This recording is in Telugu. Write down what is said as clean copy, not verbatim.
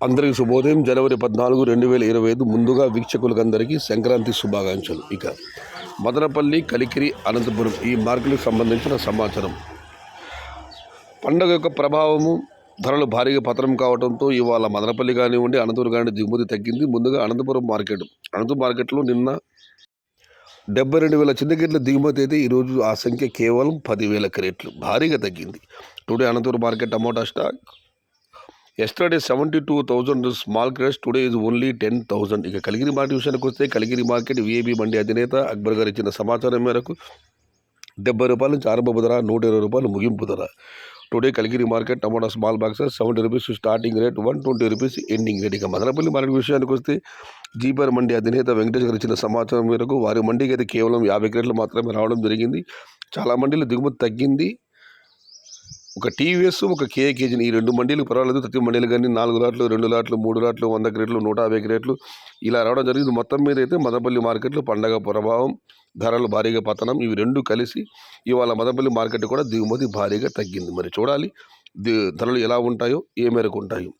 అందరికీ శుభోదయం. జనవరి 14, 2025 ముందుగా వీక్షకులందరికీ సంక్రాంతి శుభాకాంక్షలు. ఇక మదనపల్లి, కలికిరి, అనంతపురం ఈ మార్కులకు సంబంధించిన సమాచారం. పండుగ యొక్క ప్రభావము, ధరలు భారీగా పతనం కావడంతో ఇవాళ మదనపల్లి కానివ్వండి, అనంతపురం కానివ్వండి దిగుమతి తగ్గింది. ముందుగా అనంతపురం మార్కెట్లో నిన్న 72,000 చింతగిట్ల దిగుమతి అయితే ఈరోజు ఆ సంఖ్య కేవలం 10,000 క్రేట్లు భారీగా తగ్గింది. Today Anantapuram market tomato stock yesterday 72,000 small crates, today is only 10,000. ఇక కలిగిరి మార్కెట్ విషయానికి వస్తే కలిగిరి మార్కెట్ విఐబి మండి అధినేత అక్బర్ గారు ఇచ్చిన సమాచారం మేరకు 70 రూపాయల నుంచి ఆరంభపు ధర, 120 రూపాయలు ముగింపు ధర. Today Kaligiri market tomato small boxes 70 rupees starting rate, 120 rupees ending rate. ఇక మదనపల్లి మార్కెట్ విషయానికి వస్తే జీపర్ మండి అధినేత వెంకటేష్ గారు ఇచ్చిన సమాచారం మేరకు వారి మండికి అయితే కేవలం 50 క్రేట్లు మాత్రమే రావడం జరిగింది. చాలా మండీలు దిగుమతి తగ్గింది. ఒక టీవీఎస్, ఒక కేజీని ఈ రెండు మండీలు పర్వాలేదు. ప్రతి మండీలు కానీ 4 లాట్లు, 2 లాట్లు, 3 లాట్లు, 100 క్రేట్లు, 150 క్రేట్లు ఇలా రావడం జరిగింది. మొత్తం మీద అయితే మదనపల్లి మార్కెట్లో పండగ ప్రభావం, ధరలు భారీగా పతనం ఇవి రెండు కలిసి ఇవాళ మదనపల్లి మార్కెట్ కూడా దిగుమతి భారీగా తగ్గింది. మరి చూడాలి ధరలు ఎలా ఉంటాయో, ఏ మేరకు ఉంటాయో.